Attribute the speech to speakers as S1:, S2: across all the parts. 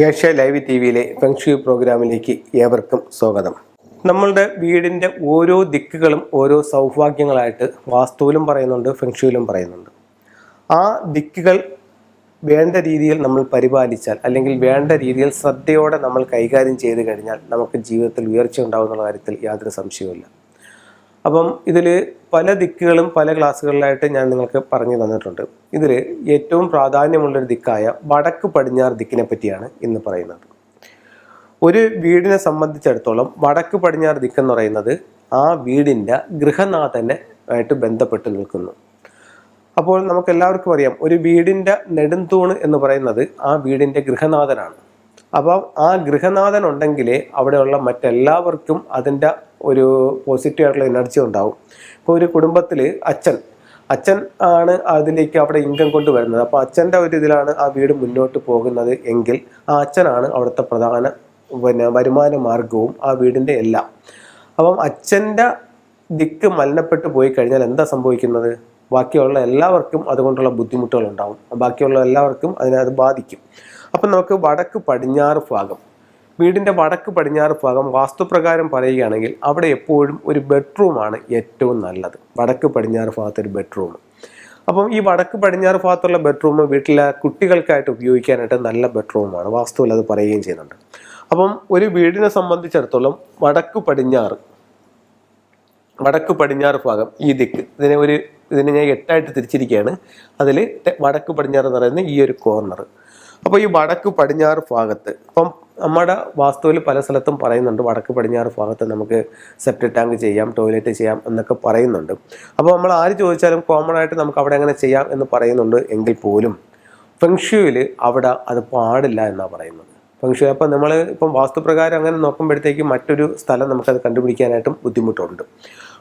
S1: Asia live T വിയിലെ feng shui പ്രോഗ്രാമിലേക്ക് ഏവർക്കും സ്വാഗതം. നമ്മളുടെ വീടിൻ്റെ ഓരോ ദിക്കുകളും ഓരോ സൗഭാഗ്യങ്ങളായിട്ട് വാസ്തുവിലും പറയുന്നുണ്ട്, ഫെങ്ഷുയിലും പറയുന്നുണ്ട്. ആ ദിക്കുകൾ വേണ്ട രീതിയിൽ നമ്മൾ പരിപാലിച്ചാൽ, അല്ലെങ്കിൽ വേണ്ട രീതിയിൽ ശ്രദ്ധയോടെ നമ്മൾ കൈകാര്യം ചെയ്ത് കഴിഞ്ഞാൽ നമുക്ക് ജീവിതത്തിൽ ഉയർച്ച ഉണ്ടാകുന്ന കാര്യത്തിൽ യാതൊരു സംശയവുമില്ല. അപ്പം ഇതിൽ പല ദിക്കുകളും പല ക്ലാസ്സുകളിലായിട്ട് ഞാൻ നിങ്ങൾക്ക് പറഞ്ഞു തന്നിട്ടുണ്ട്. ഇതിൽ ഏറ്റവും പ്രാധാന്യമുള്ളൊരു ദിക്കായ വടക്ക് പടിഞ്ഞാറ് ദിക്കിനെ പറ്റിയാണ് ഇന്ന് പറയുന്നത്. ഒരു വീടിനെ സംബന്ധിച്ചിടത്തോളം വടക്ക് പടിഞ്ഞാറ് ദിക്കെന്ന് പറയുന്നത് ആ വീടിൻ്റെ ഗൃഹനാഥനെ ആയിട്ട് ബന്ധപ്പെട്ട് നിൽക്കുന്നു. അപ്പോൾ നമുക്ക് എല്ലാവർക്കും അറിയാം, ഒരു വീടിൻ്റെ നെടുംതൂണ് എന്ന് പറയുന്നത് ആ വീടിൻ്റെ ഗൃഹനാഥനാണ്. അപ്പം ആ ഗൃഹനാഥൻ ഉണ്ടെങ്കിലേ അവിടെയുള്ള മറ്റെല്ലാവർക്കും അതിൻ്റെ ഒരു പോസിറ്റീവ് ആയിട്ടുള്ള എനർജി ഉണ്ടാവും. ഇപ്പോൾ ഒരു കുടുംബത്തിൽ അച്ഛൻ ആണ് അതിലേക്ക് അവിടെ ഇൻകം കൊണ്ടുവരുന്നത്. അപ്പോൾ അച്ഛൻ്റെ ഒരു ഇതിലാണ് ആ വീട് മുന്നോട്ട് പോകുന്നത് എങ്കിൽ ആ അച്ഛനാണ് അവിടുത്തെ പ്രധാന വരുമാന മാർഗവും ആ വീടിൻ്റെ എല്ലാം. അപ്പം അച്ഛൻ്റെ ദിക്ക് മലിനപ്പെട്ടു പോയി കഴിഞ്ഞാൽ എന്താ സംഭവിക്കുന്നത്? ബാക്കിയുള്ള എല്ലാവർക്കും അതുകൊണ്ടുള്ള ബുദ്ധിമുട്ടുകൾ ഉണ്ടാവും. ബാക്കിയുള്ള എല്ലാവർക്കും അത് ബാധിക്കും. അപ്പം നമുക്ക് വടക്ക് പടിഞ്ഞാറ് ഭാഗം, വീടിൻ്റെ വടക്ക് പടിഞ്ഞാറ് ഭാഗം വാസ്തുപ്രകാരം പറയുകയാണെങ്കിൽ അവിടെ എപ്പോഴും ഒരു ബെഡ്റൂമാണ് ഏറ്റവും നല്ലത്. വടക്ക് പടിഞ്ഞാറ് ഭാഗത്ത് ഒരു ബെഡ്റൂം. അപ്പം ഈ വടക്ക് പടിഞ്ഞാറ് ഭാഗത്തുള്ള ബെഡ്റൂം വീട്ടിലെ കുട്ടികൾക്കായിട്ട് ഉപയോഗിക്കാനായിട്ട് നല്ല ബെഡ്റൂമാണ്. വാസ്തുവിൽ അത് പറയുകയും ചെയ്യുന്നുണ്ട്. അപ്പം ഒരു വീടിനെ സംബന്ധിച്ചിടത്തോളം വടക്ക് പടിഞ്ഞാറ് ഭാഗം ഈ ദിക്ക്, ഇതിനെ ഞാൻ 8ആയിട്ട് തിരിച്ചിരിക്കുകയാണ്. അതിൽ വടക്ക് പടിഞ്ഞാറ് എന്ന് പറയുന്നത് ഈ ഒരു കോർണർ. അപ്പോൾ ഈ വടക്ക് പടിഞ്ഞാറ് ഭാഗത്ത് ഇപ്പം നമ്മുടെ വാസ്തുവിൽ പല സ്ഥലത്തും പറയുന്നുണ്ട് വടക്ക് പടിഞ്ഞാറ് ഭാഗത്ത് നമുക്ക് സെപ്റ്റിക് ടാങ്ക് ചെയ്യാം, ടോയ്ലറ്റ് ചെയ്യാം എന്നൊക്കെ പറയുന്നുണ്ട്. അപ്പോൾ നമ്മൾ ആര് ചോദിച്ചാലും കോമൺ ആയിട്ട് നമുക്ക് അവിടെ അങ്ങനെ ചെയ്യാം എന്ന് പറയുന്നുണ്ട്. എങ്കിൽ പോലും ഫെങ്ഷുയിൽ അവിടെ അത് പാടില്ല എന്നാണ് പറയുന്നത്. ഫെങ്ഷു അപ്പോൾ നമ്മൾ ഇപ്പം വാസ്തുപ്രകാരം അങ്ങനെ നോക്കുമ്പോഴത്തേക്ക് മറ്റൊരു സ്ഥലം നമുക്കത് കണ്ടുപിടിക്കാനായിട്ടും ബുദ്ധിമുട്ടുണ്ട്.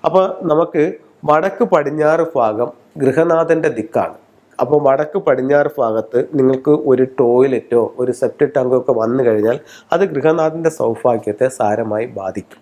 S1: അപ്പോൾ നമുക്ക് വടക്ക് പടിഞ്ഞാറ് ഭാഗം ഗൃഹനാഥൻ്റെ ദിക്കാണ്. അപ്പോൾ വടക്ക് പടിഞ്ഞാറ് ഭാഗത്ത് നിങ്ങൾക്ക് ഒരു ടോയ്ലറ്റോ ഒരു സെപ്റ്റിക് ടാങ്കോ ഒക്കെ വന്നു കഴിഞ്ഞാൽ അത് ഗൃഹനാഥൻ്റെ സൗഭാഗ്യത്തെ സാരമായി ബാധിക്കും.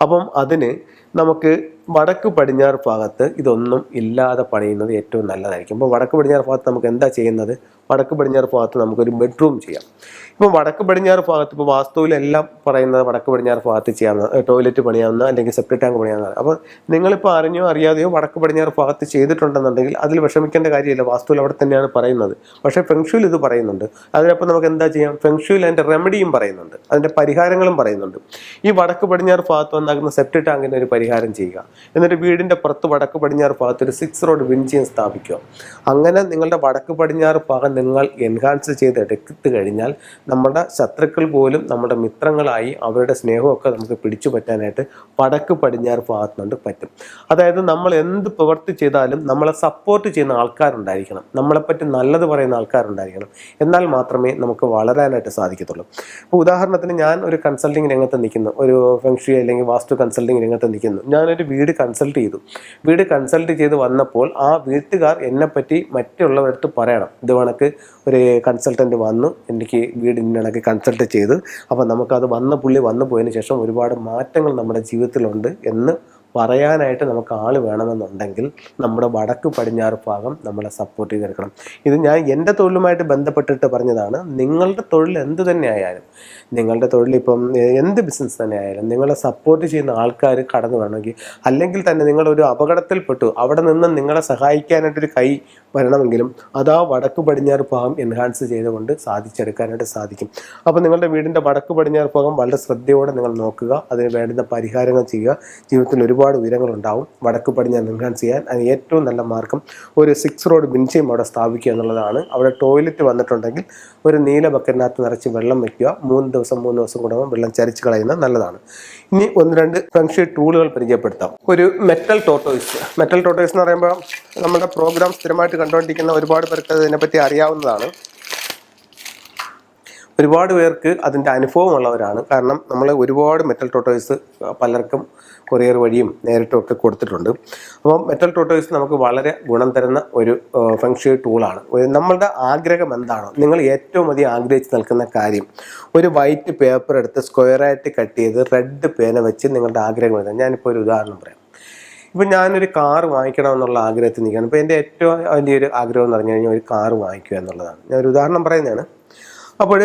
S1: അപ്പം അതിന് നമുക്ക് വടക്ക് പടിഞ്ഞാറ് ഭാഗത്ത് ഇതൊന്നും ഇല്ലാതെ പണിയുന്നത് ഏറ്റവും നല്ലതായിരിക്കും. അപ്പോൾ വടക്ക് പടിഞ്ഞാറ് ഭാഗത്ത് നമുക്ക് എന്താ ചെയ്യുന്നത്? വടക്ക് പടിഞ്ഞാറ് ഭാഗത്ത് നമുക്കൊരു ബെഡ്റൂം ചെയ്യാം. ഇപ്പോൾ വടക്ക് പടിഞ്ഞാറ് ഭാഗത്ത് ഇപ്പോൾ വാസ്തുവിലെല്ലാം പറയുന്നത് വടക്ക് പടിഞ്ഞാറ് ഭാഗത്ത് ചെയ്യാവുന്ന ടോയ്ലറ്റ് പണിയാവുന്ന അല്ലെങ്കിൽ സെപ്റ്റിക് ടാങ്ക് പണിയാവുന്ന. അപ്പോൾ നിങ്ങളിപ്പോൾ അറിഞ്ഞോ അറിയാതെയോ വടക്ക് പടിഞ്ഞാറ് ഭാഗത്ത് ചെയ്തിട്ടുണ്ടെന്നുണ്ടെങ്കിൽ അതിൽ വിഷമിക്കേണ്ട കാര്യമില്ല. വാസ്തുവിൽ അവിടെ തന്നെയാണ് പറയുന്നത്. പക്ഷേ ഫെങ്ഷുയിൽ ഇത് പറയുന്നുണ്ട്. അതിനപ്പോൾ നമുക്ക് എന്താ ചെയ്യാം? ഫെങ്ഷുയിൽ അതിൻ്റെ റെമഡിയും പറയുന്നുണ്ട്, അതിൻ്റെ പരിഹാരങ്ങളും പറയുന്നുണ്ട്. ഈ വടക്ക് പടിഞ്ഞാറ് ഭാഗത്ത് വന്നാകുന്ന സെപ്റ്റിക് ടാങ്കിൻ്റെ ഒരു പരിഹാരം ചെയ്യുക. എന്നിട്ട് വീടിൻ്റെ പുറത്ത് വടക്ക് പടിഞ്ഞാറ് ഭാഗത്ത് ഒരു 6 റോഡ് വിൻചിയം സ്ഥാപിക്കുക. അങ്ങനെ നിങ്ങളുടെ വടക്ക് പടിഞ്ഞാറ് ഭാഗം നിങ്ങൾ എൻഹാൻസ് ചെയ്ത് എടുത്തു കഴിഞ്ഞാൽ നമ്മുടെ ശത്രുക്കൾ പോലും നമ്മുടെ മിത്രങ്ങളായി അവരുടെ സ്നേഹമൊക്കെ നമുക്ക് പിടിച്ചു പറ്റാനായിട്ട് വടക്ക് പടിഞ്ഞാറ് ഭാഗത്തുനിന്ന് പറ്റും. അതായത് നമ്മൾ എന്ത് പ്രവൃത്തി ചെയ്താലും നമ്മളെ സപ്പോർട്ട് ചെയ്യുന്ന ആൾക്കാരുണ്ടായിരിക്കണം, നമ്മളെപ്പറ്റി നല്ലത് പറയുന്ന ആൾക്കാരുണ്ടായിരിക്കണം. എന്നാൽ മാത്രമേ നമുക്ക് വളരാനായിട്ട് സാധിക്കത്തുള്ളൂ. ഇപ്പോൾ ഉദാഹരണത്തിന് ഞാൻ ഒരു കൺസൾട്ടിങ് രംഗത്ത് നിൽക്കുന്നു, ഒരു ഫെങ്ഷുയി അല്ലെങ്കിൽ വാസ്തു കൺസൾട്ടിങ് രംഗത്ത് നിൽക്കുന്നു. ഞാനൊരു വീട് കൺസൾട്ട് ചെയ്ത് വന്നപ്പോൾ ആ വീട്ടുകാർ എന്നെപ്പറ്റി മറ്റുള്ളവരടുത്ത് പറയണം, ഇത് കണക്ക് ഒരു കൺസൾട്ടൻ്റ് വന്നു, എനിക്ക് വീടിനൊക്കെ കൺസൾട്ട് ചെയ്ത്, അപ്പോൾ നമുക്കത് പുള്ളി വന്നു പോയതിന് ശേഷം ഒരുപാട് മാറ്റങ്ങൾ നമ്മുടെ ജീവിതത്തിലുണ്ട് എന്ന് പറയാനായിട്ട് നമുക്ക് ആൾ വേണമെന്നുണ്ടെങ്കിൽ നമ്മുടെ വടക്ക് പടിഞ്ഞാറ് ഭാഗം നമ്മളെ സപ്പോർട്ട് ചെയ്തെടുക്കണം. ഇത് ഞാൻ എൻ്റെ തൊഴിലുമായിട്ട് ബന്ധപ്പെട്ടിട്ട് പറഞ്ഞതാണ്. നിങ്ങളുടെ തൊഴിൽ എന്ത് തന്നെ ആയാലും, നിങ്ങളുടെ തൊഴിലിപ്പം എന്ത് ബിസിനസ് തന്നെ ആയാലും നിങ്ങളെ സപ്പോർട്ട് ചെയ്യുന്ന ആൾക്കാർ കടന്നു വേണമെങ്കിൽ, അല്ലെങ്കിൽ തന്നെ നിങ്ങളൊരു അപകടത്തിൽപ്പെട്ടു അവിടെ നിന്ന് നിങ്ങളെ സഹായിക്കാനായിട്ടൊരു കൈ വരണമെങ്കിലും അത് ആ വടക്ക് പടിഞ്ഞാറ് ഭാഗം എൻഹാൻസ് ചെയ്തുകൊണ്ട് സാധിച്ചെടുക്കാനായിട്ട് സാധിക്കും. അപ്പോൾ നിങ്ങളുടെ വീടിൻ്റെ വടക്ക് പടിഞ്ഞാറ് ഭാഗം വളരെ ശ്രദ്ധയോടെ നിങ്ങൾ നോക്കുക, അതിന് വേണ്ടുന്ന പരിഹാരങ്ങൾ ചെയ്യുക. ജീവിതത്തിൽ ഒരുപാട് ഉയരങ്ങളുണ്ടാവും. വടക്ക് പടിഞ്ഞാറ് എൻഹാൻസ് ചെയ്യാൻ അതിന് ഏറ്റവും നല്ല മാർഗം ഒരു 6 റോഡ് വിൻചിയം അവിടെ സ്ഥാപിക്കുക എന്നുള്ളതാണ്. അവിടെ ടോയ്ലറ്റ് വന്നിട്ടുണ്ടെങ്കിൽ ഒരു നീല ബക്കറ്റിനകത്ത് നിറച്ച് വെള്ളം വയ്ക്കുക. 3 ദിവസം കൂടുമ്പോൾ വെള്ളം ചരിച്ച് കളയുന്നത് നല്ലതാണ്. ഇനി 1-2 ഫെങ്ഷുയി ടൂളുകൾ പരിചയപ്പെടുത്താം. ഒരു മെറ്റൽ ടോർട്ടോയ്സ് എന്ന് പറയുമ്പോൾ നമ്മുടെ പ്രോഗ്രാം സ്ഥിരമായിട്ട് കണ്ടുകൊണ്ടിരിക്കുന്ന ഒരുപാട് പേർക്ക് അതിനെപ്പറ്റി അറിയാവുന്നതാണ്. ഒരുപാട് പേർക്ക് അതിൻ്റെ അനുഭവമുള്ളവരാണ്. കാരണം നമ്മൾ ഒരുപാട് മെറ്റൽ ടോർട്ടോയ്സ് പലർക്കും കൊറിയർ വഴിയും നേരിട്ടും ഒക്കെ കൊടുത്തിട്ടുണ്ട്. അപ്പോൾ മെറ്റൽ ടോർട്ടോയ്സ് നമുക്ക് വളരെ ഗുണം തരുന്ന ഒരു ഫെങ്ഷുയി ടൂളാണ്. നമ്മളുടെ ആഗ്രഹം എന്താണോ, നിങ്ങൾ ഏറ്റവും അധികം ആഗ്രഹിച്ച് നിൽക്കുന്ന കാര്യം, ഒരു വൈറ്റ് പേപ്പർ എടുത്ത് സ്ക്വയറായിട്ട് കട്ട് ചെയ്ത് റെഡ് പേന വെച്ച് നിങ്ങളുടെ ആഗ്രഹം എഴുതാം. ഞാനിപ്പോൾ ഒരു ഉദാഹരണം പറയാം. ഇപ്പം ഞാനൊരു കാറ് വാങ്ങിക്കണമെന്നുള്ള ആഗ്രഹത്തിൽ നിൽക്കുകയാണ്. ഇപ്പോൾ എൻ്റെ ഏറ്റവും വലിയൊരു ആഗ്രഹം എന്ന് പറഞ്ഞു കഴിഞ്ഞാൽ ഒരു കാറ് വാങ്ങിക്കുക എന്നുള്ളതാണ്. ഞാനൊരു ഉദാഹരണം പറയുന്നതാണ്. അപ്പോൾ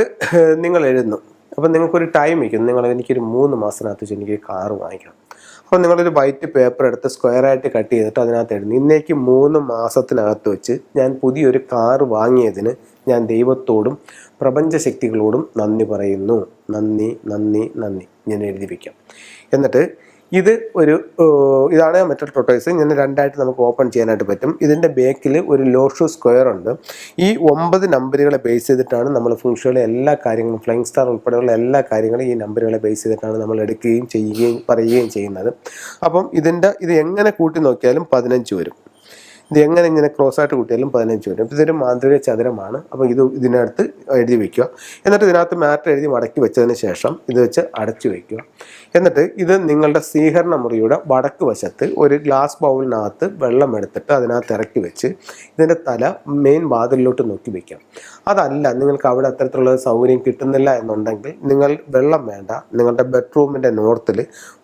S1: നിങ്ങൾ എഴുതുന്നു. അപ്പോൾ നിങ്ങൾക്കൊരു ടൈം വയ്ക്കും, എനിക്കൊരു 3 മാസത്തിനകത്ത് എനിക്ക് കാറ് വാങ്ങിക്കണം. അപ്പോൾ നിങ്ങളൊരു വൈറ്റ് പേപ്പർ എടുത്ത് സ്ക്വയറായിട്ട് കട്ട് ചെയ്തിട്ട് അതിനകത്ത് എഴുതുന്നു, ഇന്നേക്ക് 3 മാസത്തിനകത്ത് വെച്ച് ഞാൻ പുതിയൊരു കാറ് വാങ്ങിയതിന് ഞാൻ ദൈവത്തോടും പ്രപഞ്ചശക്തികളോടും നന്ദി പറയുന്നു. നന്ദി നന്ദി നന്ദി ഞാൻ എഴുതി വയ്ക്കാം. എന്നിട്ട് ഇതാണ് മെറ്റൽ ടോർട്ടോയ്സ്. ഇങ്ങനെ 2ആയിട്ട് നമുക്ക് ഓപ്പൺ ചെയ്യാനായിട്ട് പറ്റും. ഇതിൻ്റെ ബേക്കിൽ ഒരു ലോഷു സ്ക്വയർ ഉണ്ട്. ഈ 9 നമ്പറുകളെ ബേസ് ചെയ്തിട്ടാണ് നമ്മൾ ഫുങ്ഷയുടെ എല്ലാ കാര്യങ്ങളും, ഫ്ലൈങ് സ്റ്റാർ ഉൾപ്പെടെയുള്ള എല്ലാ കാര്യങ്ങളും ഈ നമ്പറുകളെ ബേസ് ചെയ്തിട്ടാണ് നമ്മൾ എടുക്കുകയും ചെയ്യുകയും പറയുകയും ചെയ്യുന്നത്. അപ്പം ഇത് എങ്ങനെ കൂട്ടി നോക്കിയാലും 15 വരും. ഇത് എങ്ങനെ ഇങ്ങനെ ക്രോസ് ആയിട്ട് കൂട്ടിയാലും 15 വരും. അപ്പോൾ ഇതൊരു മാന്ത്രിക ചതുരമാണ്. അപ്പോൾ ഇതിനകത്ത് എഴുതി വയ്ക്കുക. എന്നിട്ട് ഇതിനകത്ത് മാറ്റർ എഴുതി മടക്കി വെച്ചതിന് ശേഷം ഇത് വെച്ച് അടച്ചു വയ്ക്കുക. എന്നിട്ട് ഇത് നിങ്ങളുടെ സ്വീകരണ മുറിയുടെ വടക്ക് വശത്ത് ഒരു ഗ്ലാസ് ബൗളിനകത്ത് വെള്ളം എടുത്തിട്ട് അതിനകത്ത് ഇറക്കി വെച്ച് ഇതിൻ്റെ തല മെയിൻ വാതിലിലോട്ട് നോക്കി വയ്ക്കാം. അതല്ല നിങ്ങൾക്ക് അവിടെ അത്തരത്തിലുള്ള സൗകര്യം കിട്ടുന്നില്ല എന്നുണ്ടെങ്കിൽ നിങ്ങൾ വെള്ളം വേണ്ട, നിങ്ങളുടെ ബെഡ്റൂമിൻ്റെ നോർത്തിൽ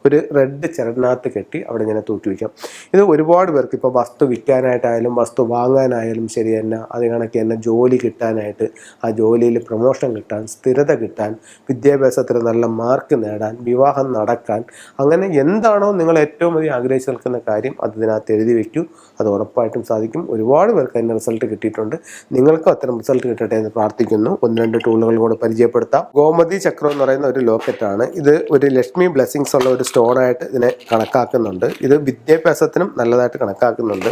S1: ഒരു റെഡ് ചിരടിനകത്ത് കെട്ടി അവിടെ ഇങ്ങനെ തൂക്കി വയ്ക്കാം. ഇത് ഒരുപാട് പേർക്ക് ഇപ്പോൾ വസ്തു വിൽക്കാനായിട്ടായാലും വസ്തു വാങ്ങാനായാലും ശരി തന്നെ, അത് കണക്ക് തന്നെ ജോലി കിട്ടാനായിട്ട്, ആ ജോലിയിൽ പ്രൊമോഷൻ കിട്ടാൻ, സ്ഥിരത കിട്ടാൻ, വിദ്യാഭ്യാസത്തിൽ നല്ല മാർക്ക് നേടാൻ, വിവാഹം നടക്കാൻ, അങ്ങനെ എന്താണോ നിങ്ങൾ ഏറ്റവും അധികം ആഗ്രഹിച്ച് നിൽക്കുന്ന കാര്യം അത് ഇതിനകത്ത് എഴുതി വയ്ക്കൂ. അത് ഉറപ്പായിട്ടും സാധിക്കും. ഒരുപാട് പേർക്ക് അതിൻ്റെ റിസൾട്ട് കിട്ടിയിട്ടുണ്ട്. നിങ്ങൾക്കും അത്തരം റിസൾട്ട് കിട്ടട്ടെ എന്ന് പ്രാർത്ഥിക്കുന്നു. 1-2 ടൂളുകൾ കൂടെ പരിചയപ്പെടുത്താം. ഗോമതി ചക്രം എന്ന് പറയുന്ന ഒരു ലോക്കറ്റാണ്. ഇത് ഒരു ലക്ഷ്മി ബ്ലെസ്സിങ്സ് ഉള്ള ഒരു സ്റ്റോണായിട്ട് ഇതിനെ കണക്കാക്കുന്നുണ്ട്. ഇത് വിദ്യാഭ്യാസത്തിനും നല്ലതായിട്ട് കണക്കാക്കുന്നുണ്ട്.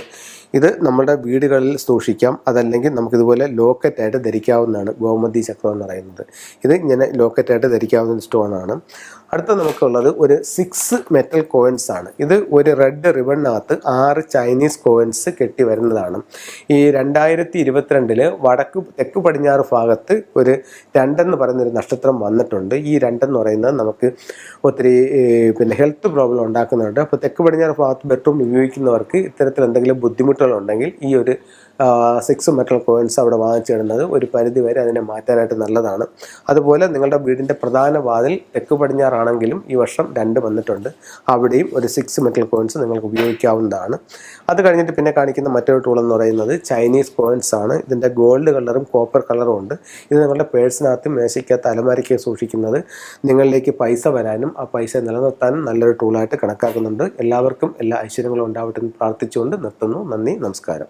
S1: ഇത് നമ്മുടെ വീടുകളിൽ സൂക്ഷിക്കാം. അതല്ലെങ്കിൽ നമുക്കിതുപോലെ ലോക്കറ്റായിട്ട് ധരിക്കാവുന്നതാണ് ഗോമതി ചക്രം എന്ന് പറയുന്നത്. ഇത് ഇങ്ങനെ ലോക്കറ്റായിട്ട് ധരിക്കാവുന്ന സ്റ്റോണാണ്. അടുത്ത നമുക്കുള്ളത് ഒരു 6 മെറ്റൽ കോയിൻസ് ആണ്. ഇത് ഒരു റെഡ് റിബണിനകത്ത് 6 ചൈനീസ് കോയിൻസ് കെട്ടി വരുന്നതാണ്. ഈ 2022 തെക്ക് പടിഞ്ഞാറ് ഭാഗത്ത് ഒരു 2 എന്ന് പറയുന്നൊരു നക്ഷത്രം വന്നിട്ടുണ്ട്. ഈ 2 എന്ന് പറയുന്നത് നമുക്ക് ഒത്തിരി ഹെൽത്ത് പ്രോബ്ലം ഉണ്ടാക്കുന്നുണ്ട്. അപ്പോൾ തെക്ക് പടിഞ്ഞാറ് ഭാഗത്ത് ബെഡ്റൂം ഉപയോഗിക്കുന്നവർക്ക് ഇത്തരത്തിൽ എന്തെങ്കിലും ബുദ്ധിമുട്ടുകളുണ്ടെങ്കിൽ ഈ ഒരു 6 മെറ്റൽ കോയിൻസ് അവിടെ വാങ്ങിച്ചിടുന്നത് ഒരു പരിധി വരെ അതിനെ മാറ്റാനായിട്ട് നല്ലതാണ്. അതുപോലെ നിങ്ങളുടെ വീടിൻ്റെ പ്രധാന വാതിൽ തെക്ക് പടിഞ്ഞാറാണെങ്കിലും ഈ വർഷം 2 വന്നിട്ടുണ്ട്. അവിടെയും ഒരു 6 മെറ്റൽ കോയിൻസ് നിങ്ങൾക്ക് ഉപയോഗിക്കാവുന്നതാണ്. അത് കഴിഞ്ഞിട്ട് പിന്നെ കാണിക്കുന്ന മറ്റൊരു ടൂൾ എന്ന് പറയുന്നത് ചൈനീസ് കോയിൻസ് ആണ്. ഇതിൻ്റെ ഗോൾഡ് കളറും കോപ്പർ കളറും ഉണ്ട്. ഇത് നിങ്ങളുടെ പേഴ്സിനകത്ത്, മേശയ്ക്കകത്ത്, അലമാരയ്ക്ക് സൂക്ഷിക്കുന്നത് നിങ്ങളിലേക്ക് പൈസ വരാനും ആ പൈസ നിലനിർത്താനും നല്ലൊരു ടൂളായിട്ട് കണക്കാക്കുന്നുണ്ട്. എല്ലാവർക്കും എല്ലാ ഐശ്വര്യങ്ങളും ഉണ്ടാവട്ടെ എന്ന് പ്രാർത്ഥിച്ചുകൊണ്ട് നിർത്തുന്നു. നന്ദി, നമസ്കാരം.